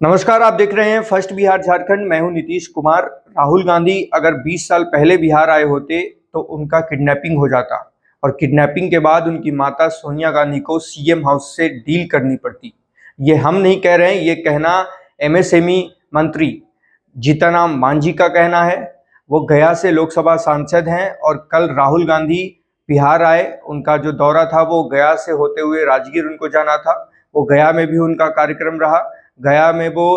नमस्कार, आप देख रहे हैं फर्स्ट बिहार झारखंड। मैं हूं नीतीश कुमार। राहुल गांधी अगर 20 साल पहले बिहार आए होते तो उनका किडनैपिंग हो जाता और किडनैपिंग के बाद उनकी माता सोनिया गांधी को सीएम हाउस से डील करनी पड़ती। ये हम नहीं कह रहे हैं, ये कहना एमएसएमई मंत्री जीतनराम मांझी का कहना है। वो गया से लोकसभा सांसद हैं और कल राहुल गांधी बिहार आए। उनका जो दौरा था वो गया से होते हुए राजगीर उनको जाना था। वो गया में भी उनका कार्यक्रम रहा। गया में वो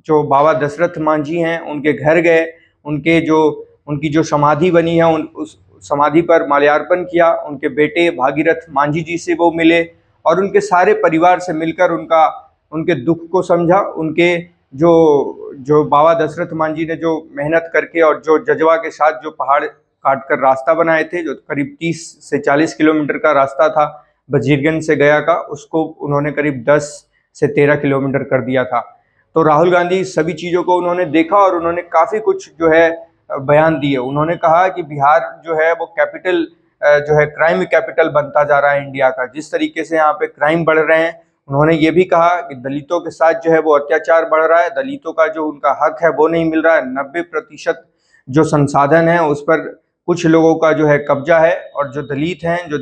जो बाबा दशरथ मांझी हैं उनके घर गए, उनकी जो समाधि बनी है उस समाधि पर माल्यार्पण किया। उनके बेटे भागीरथ मांझी जी से वो मिले और उनके सारे परिवार से मिलकर उनके दुख को समझा। उनके जो जो बाबा दशरथ मांझी ने जो मेहनत करके और जो जज्बा के साथ जो पहाड़ काट कर रास्ता बनाए थे, जो करीब 30 से 40 किलोमीटर का रास्ता था बजीरगंज से गया का, उसको उन्होंने करीब 10 से 13 किलोमीटर कर दिया था। तो राहुल गांधी सभी चीज़ों को उन्होंने देखा और उन्होंने काफ़ी कुछ जो है बयान दिए। उन्होंने कहा कि बिहार जो है वो कैपिटल जो है क्राइम कैपिटल बनता जा रहा है इंडिया का। जिस तरीके से यहाँ पे क्राइम बढ़ रहे हैं, उन्होंने ये भी कहा कि दलितों के साथ जो है वो अत्याचार बढ़ रहा है, दलितों का जो उनका हक है वो नहीं मिल रहा है। 90% जो संसाधन है उस पर कुछ लोगों का जो है कब्जा है और जो दलित हैं, जो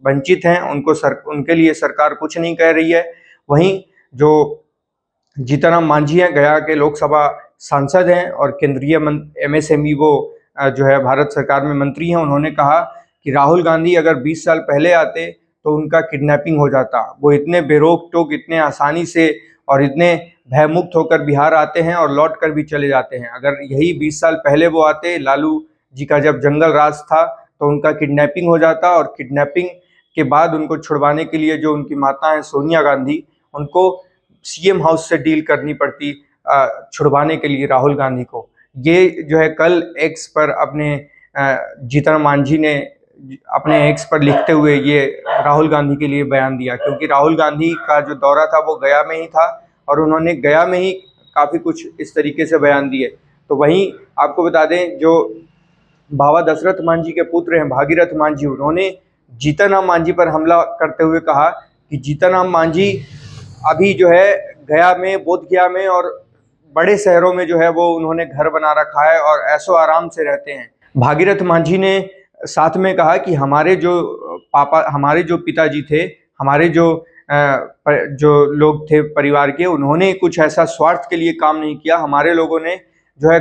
वंचित हैं, उनके लिए सरकार कुछ नहीं कह रही है। वहीं जो जीतनराम मांझी हैं, गया के लोकसभा सांसद हैं और केंद्रीय एमएसएमई वो जो है भारत सरकार में मंत्री हैं। उन्होंने कहा कि राहुल गांधी अगर 20 साल पहले आते तो उनका किडनैपिंग हो जाता। वो इतने बेरोक टोक, इतने आसानी से और इतने भयमुक्त होकर बिहार आते हैं और लौट कर भी चले जाते हैं। अगर यही 20 साल पहले वो आते, लालू जी का जब जंगल राज था, तो उनका किडनैपिंग हो जाता और किडनैपिंग के बाद उनको छुड़वाने के लिए जो उनकी माता है सोनिया गांधी, उनको सीएम हाउस से डील करनी पड़ती छुड़वाने के लिए राहुल गांधी को। ये जो है कल एक्स पर अपने जीतन मांझी ने अपने एक्स पर लिखते हुए ये राहुल गांधी के लिए बयान दिया, क्योंकि राहुल गांधी का जो दौरा था वो गया में ही था और उन्होंने गया में ही काफ़ी कुछ इस तरीके से बयान दिए। तो वहीं आपको बता दें, जो बाबा दशरथ मांझी के पुत्र हैं भागीरथ मांझी, उन्होंने जीतनराम मांझी पर हमला करते हुए कहा कि जीतनराम मांझी अभी जो है गया में, बोध गया में और बड़े शहरों में जो है वो उन्होंने घर बना रखा है और ऐशो आराम से रहते हैं। भागीरथ मांझी ने साथ में कहा कि हमारे जो पिताजी थे, हमारे जो लोग थे परिवार के, उन्होंने कुछ ऐसा स्वार्थ के लिए काम नहीं किया। हमारे लोगों ने जो है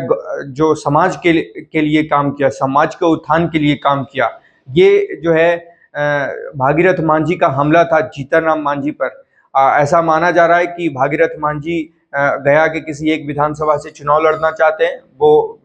जो समाज के लिए काम किया, समाज के उत्थान के लिए काम किया। ये जो है भागीरथ मांझी का हमला था जीतनराम मांझी पर। ऐसा माना जा रहा है कि भागीरथ मांझी गया के किसी एक विधानसभा से चुनाव लड़ना चाहते हैं। वो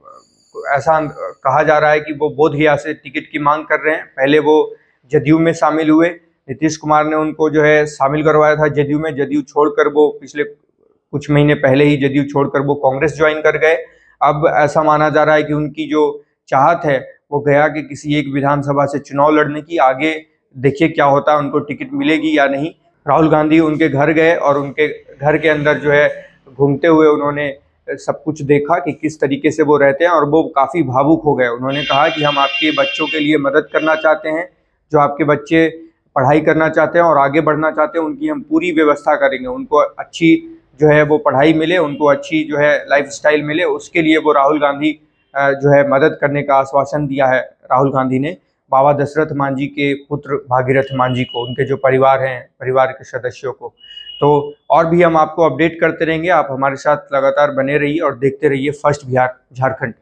ऐसा कहा जा रहा है कि वो बोध गया से टिकट की मांग कर रहे हैं। पहले वो जदयू में शामिल हुए, नीतीश कुमार ने उनको जो है शामिल करवाया था जदयू में। जदयू छोड़कर वो पिछले कुछ महीने पहले ही जदयू छोड़कर वो कांग्रेस ज्वाइन कर गए। अब ऐसा माना जा रहा है कि उनकी जो चाहत है वो गया के किसी एक विधानसभा से चुनाव लड़ने की। आगे देखिए क्या होता है, उनको टिकट मिलेगी या नहीं। राहुल गांधी उनके घर गए और उनके घर के अंदर जो है घूमते हुए उन्होंने सब कुछ देखा कि किस तरीके से वो रहते हैं और वो काफ़ी भावुक हो गए। उन्होंने कहा कि हम आपके बच्चों के लिए मदद करना चाहते हैं, जो आपके बच्चे पढ़ाई करना चाहते हैं और आगे बढ़ना चाहते हैं, उनकी हम पूरी व्यवस्था करेंगे। उनको अच्छी जो है वो पढ़ाई मिले, उनको अच्छी जो है लाइफस्टाइल मिले, उसके लिए वो राहुल गांधी जो है मदद करने का आश्वासन दिया है। राहुल गांधी ने बाबा दशरथ मांझी के पुत्र भागीरथ मांझी को, उनके जो परिवार हैं, परिवार के सदस्यों को। तो और भी हम आपको अपडेट करते रहेंगे। आप हमारे साथ लगातार बने रहिए और देखते रहिए first Bihar Jharkhand.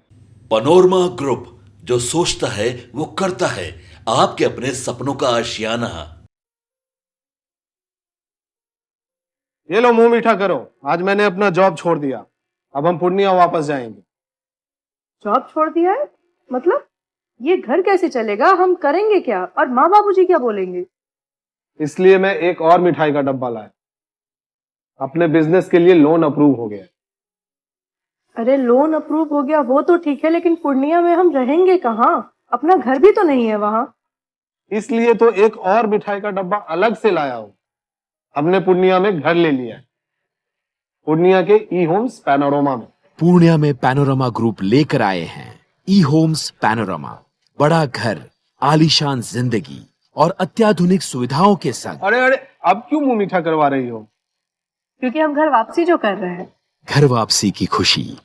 Panorama group, जो सोचता है वो करता है। आपके अपने सपनों का आशियाना। ये लो मुंह मीठा करो, आज मैंने अपना जॉब छोड़ दिया। अब हम पूर्णिया वापस जाएंगे। जॉब छोड़ दिया है? मतलब ये घर कैसे चलेगा? हम करेंगे क्या? और माँ बाबूजी क्या बोलेंगे? इसलिए मैं एक और मिठाई का डब्बा लाया। अपने बिजनेस के लिए लोन अप्रूव हो गया। अरे लोन अप्रूव हो गया वो तो ठीक है, लेकिन पूर्णिया में हम रहेंगे कहाँ? अपना घर भी तो नहीं है वहां। इसलिए तो एक और मिठाई का डब्बा अलग से लाया हूं। हमने पूर्णिया में घर ले लिया है, पूर्णिया के ई होम्स पैनोरमा में। पूर्णिया में पैनोरमा ग्रुप लेकर आए हैं ई होम्स पैनोरमा। बड़ा घर, आलीशान जिंदगी और अत्याधुनिक सुविधाओं के संग। अरे अरे, अब क्यों मुंह मीठा करवा रही हो? क्योंकि हम घर वापसी जो कर रहे हैं। घर वापसी की खुशी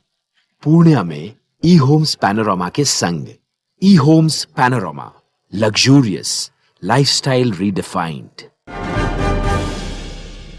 पूर्णिया में ई होम्स पैनोरामा के संग। E homes panorama, luxurious lifestyle redefined.